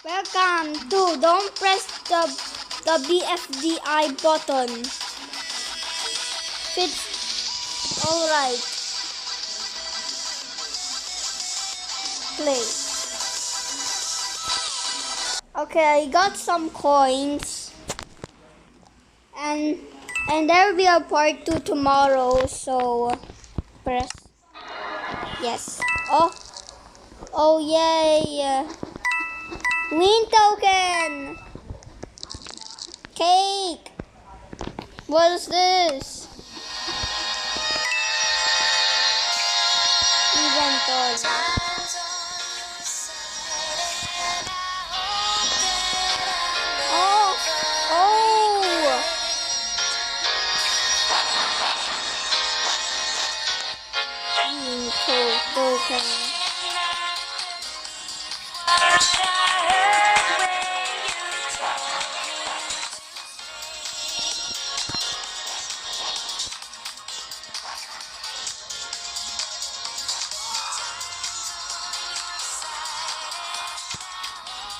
Welcome to Don't Press the bfdi button. Fits alright. Play. Okay, I got some coins. And there will be a part 2 tomorrow, so press yes. Oh yay! Win token! Cake! What is this? Inventory. Token.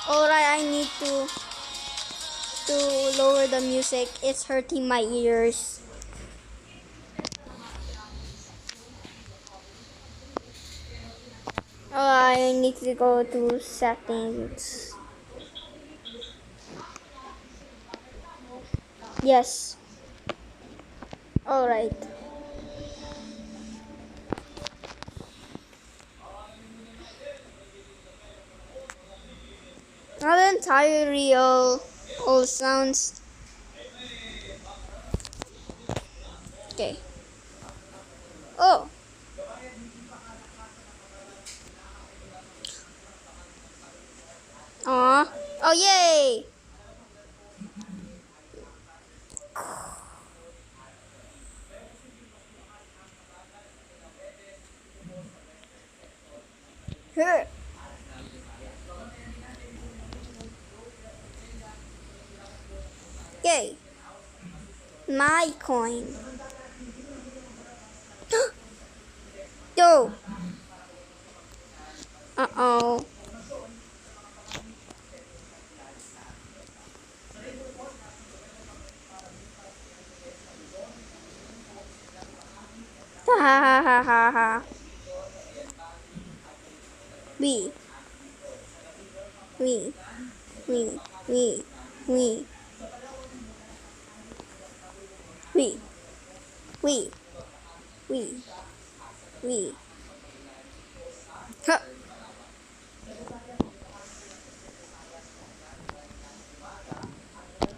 Alright, I need to lower the music. It's hurting my ears. I need to go to settings. Yes. Alright. Not entirely all sounds. Okay. Oh. Aw. Oh, yay! Here. Yay. My coin. Yo. Uh-oh. Ha ha ha ha ha. We. We. We. We. We. We. We. We. We. Huh.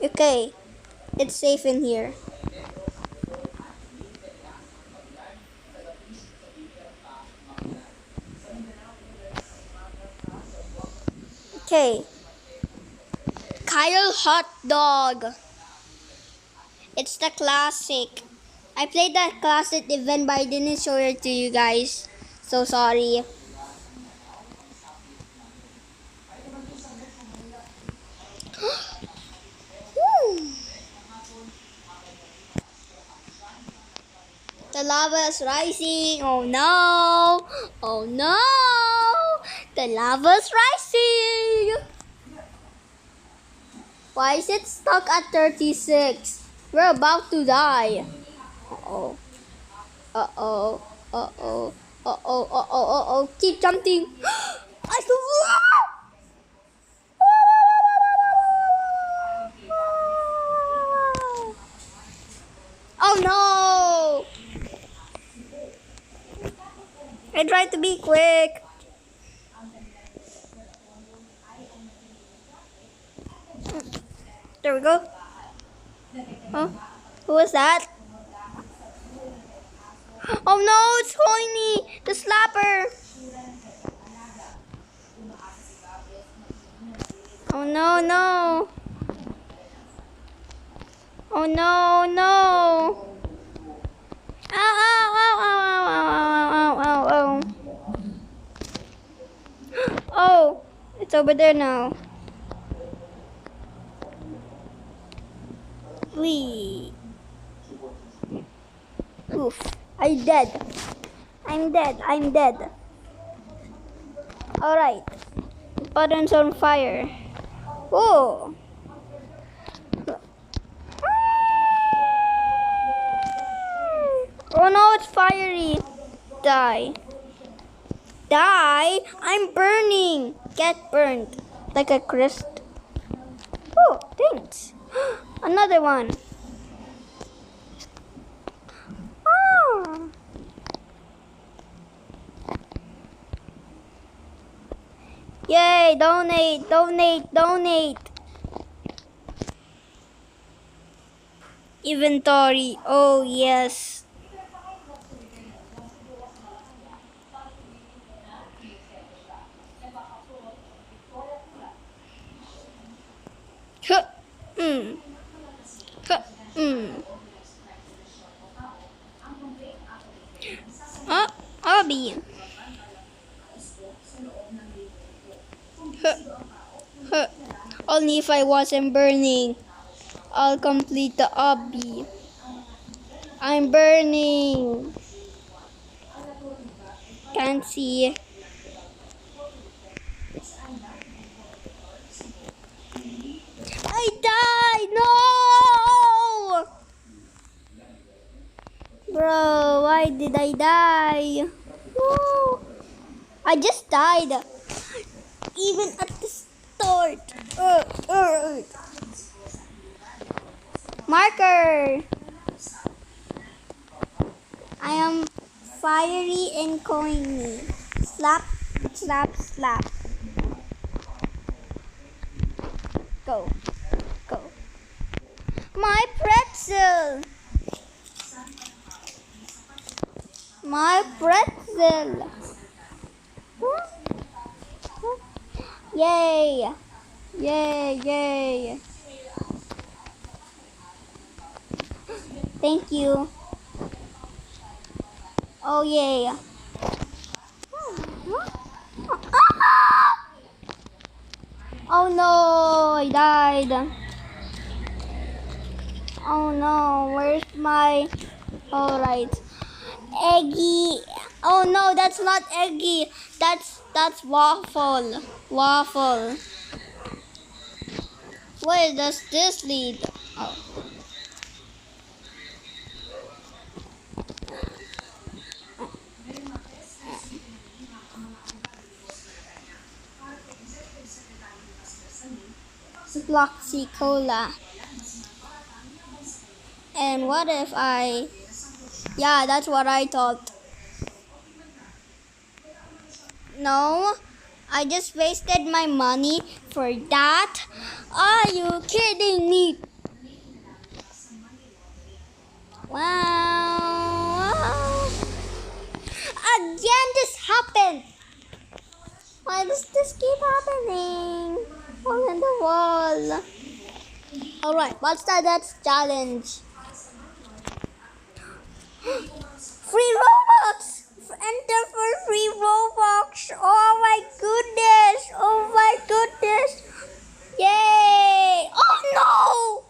Okay. It's safe in here. Okay. Kyle hot dog. It's the classic. I played that classic event, but I didn't show it to you guys. So sorry. The lava is rising. Oh no. Oh no. The lava is rising. Why is it stuck at 36? We're about to die. Uh-oh. Uh-oh. Uh-oh. Uh-oh. Uh-oh. Uh-oh. Keep jumping. I can... Oh no! I tried to be quick. There we go. Oh, who was that? Oh no, it's Coiny, the slapper. Oh no, no. Oh no, no. Ow, ow, ow, ow, ow, ow, ow, ow, ow. Oh, it's over there now. Wee. Oof, I'm dead. I'm dead, I'm dead. Alright, button's on fire. Oh. Oh no, it's fiery. Die. Die? I'm burning. Get burned. Like a crisp. Oh, thanks. Another one. Oh. Yay, donate, donate, donate. Inventory. Oh, yes. Huh. Mm. Huh. Mm. Obby. Huh. Huh. Only if I wasn't burning, I'll complete the obby. I'm burning. Can't see. I died! No! Bro, why did I die? No! I just died. Even at the start. Marker! I am fiery and coiny. Slap, slap, slap. Go, go. My pretzel! My pretzel! Yay! Yay, yay! Thank you. Oh, yay. Oh no, I died. Oh no, where's my... Alright. Eggy. Oh no, that's not eggy. That's waffle. Waffle. Where does this lead? Oh. Bloxy Cola. And what if I... Yeah, that's what I thought. No, I just wasted my money for that. Are you kidding me? Wow. Again, this happened. Why does this keep happening? All in the wall. Alright, what's the next challenge? Free Robux! Enter for free Robux! Oh my goodness! Oh my goodness! Yay! Oh no!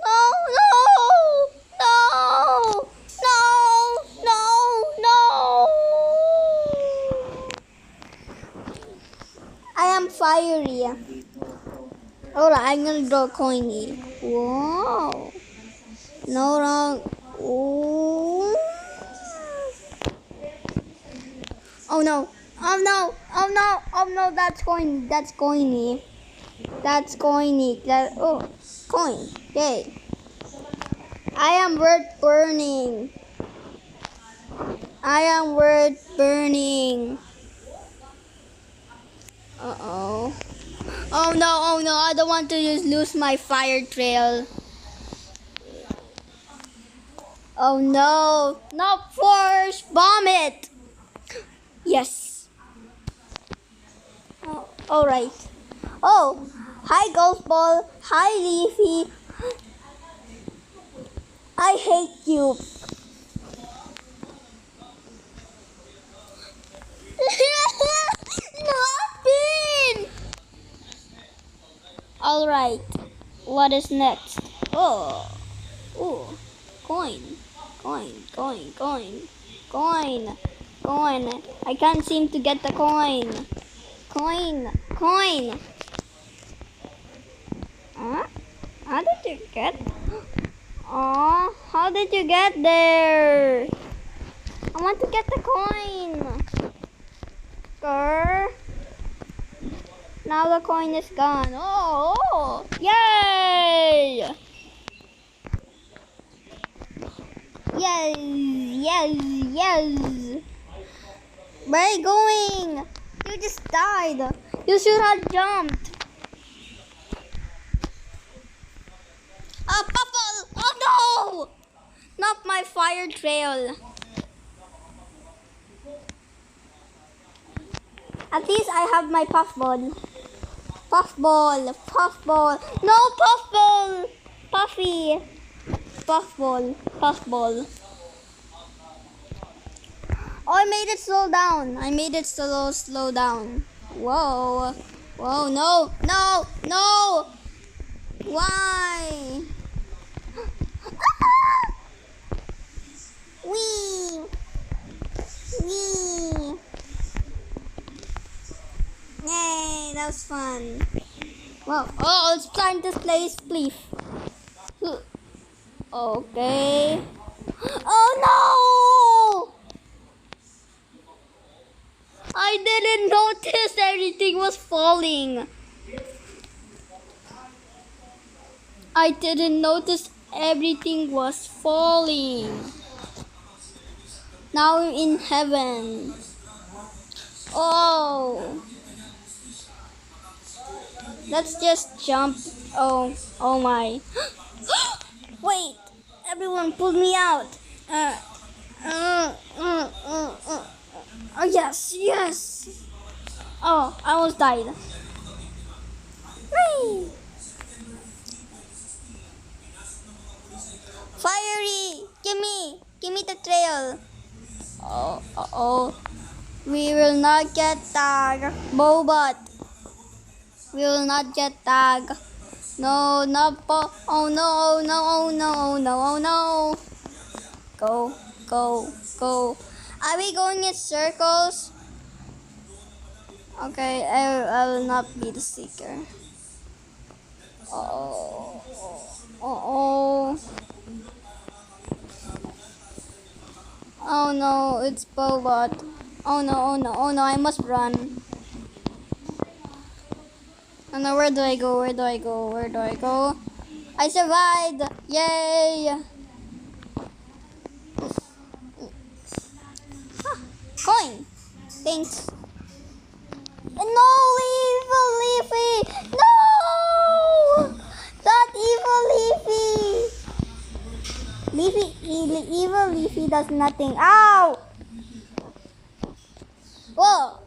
No! No! No! No! I am fiery. Alright, I'm gonna draw coiny. Whoa! No wrong. Ooh. Oh no! Oh no! Oh no! Oh no! That's coiny. That's coiny. That's coiny. That coin. Yay! I am worth burning. I am worth burning. Uh-oh. Oh no, I don't want to just lose my fire trail. Oh no, not force, bomb it. Yes. Oh, alright. Oh, hi golf ball, hi Leafy. I hate you. Nothing. Alright, what is next? Oh, coin. I can't seem to get the coin. Coin. Huh? How did you get? Oh, how did you get there? I want to get the coin. Grr. Now the coin is gone. Oh, yay! Yes, yes, yes. Where are you going? You just died. You should have jumped. A bubble! Oh no! Not my fire trail. At least I have my puffball. Puffball, puffball. No, puffball! Puffy. Puffball, puffball. Oh, I made it slow down. I made it slow down. Whoa. Whoa, no, no, no. Why? Wee. Wee. Yay, that was fun. Wow. Oh, let's climb this place, please. Okay. Oh no! I didn't notice everything was falling. I didn't notice everything was falling. Now we're in heaven. Oh. Let's just jump. Oh, oh my. Wait, everyone pulled me out. Oh, yes, yes. Oh, I almost died. Whee! Fiery, give me the trail. Oh, oh. We will not get tagged. Bobot. We will not get tagged. No, not po. Oh no, oh no, oh no, oh no, oh no. Go, go, go. Are we going in circles? Okay, I will not be the seeker. Oh, oh, oh no, it's Bobot. Oh no, oh no, oh no, I must run. Oh no, where do I go? Where do I go? Where do I go? I survived! Yay! Ah, coin! Thanks. No, evil Leafy! No! That evil Leafy! Evil Leafy does nothing. Ow! Whoa!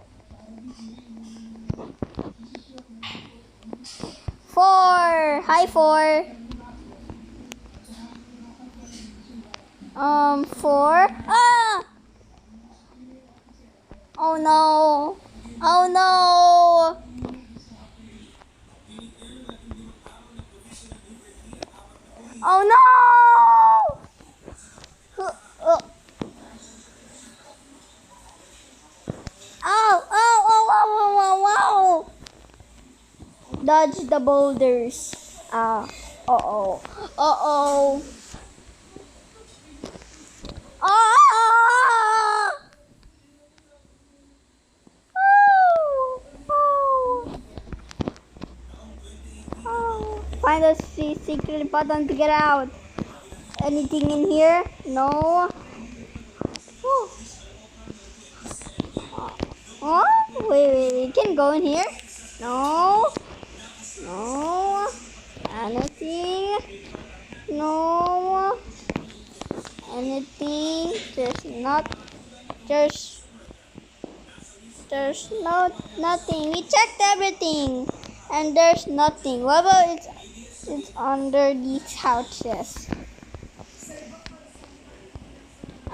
4. Hi, 4. 4. Ah! Oh no! Oh no! Oh no! Ow! Ow! Ow! Ow! Ow! Ow! Dodge the boulders. Ah. Uh-oh. Uh-oh. Ah! Oh! Oh! Oh! Find the secret button to get out. Anything in here? No. Oh. Oh? Wait. We can go in here? No. No. Anything? No. Anything? There's nothing. We checked everything and there's nothing. What about it's under these couches?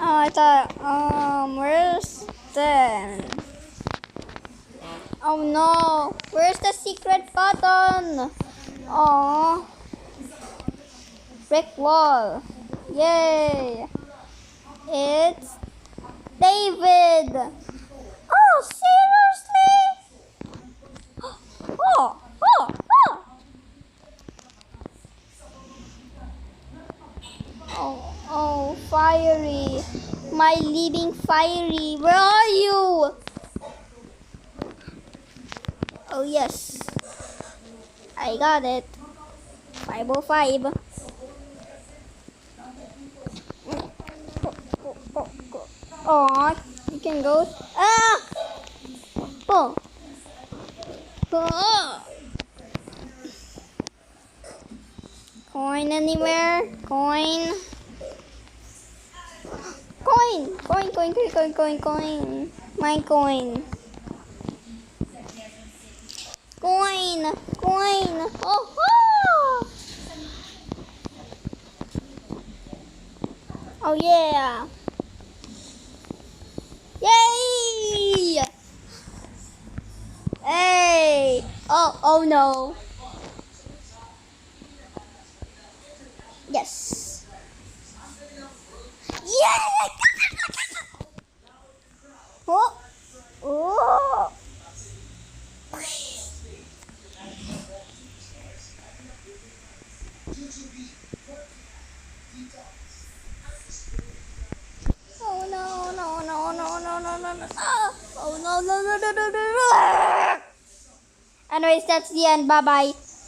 Oh, I thought, where's the... Oh no, where's the secret button? Oh, brick wall. Yay, it's David. Oh, seriously? Oh. leaving fiery. Where are you? Oh yes, I got it. 505. Oh, you can go. Ah! Oh. Oh. Coin anywhere? Coin. Coin. Coin, coin, coin, coin, coin, coin. My coin. Coin. Coin. Oh, oh. Oh yeah. Yay! Hey! Oh no. Yes. Yay! Oh! Oh! Oh no, no, no, no, no, no, no, no. Oh no, no, no, no, no, no, no. Anyways, that's the end. Bye bye.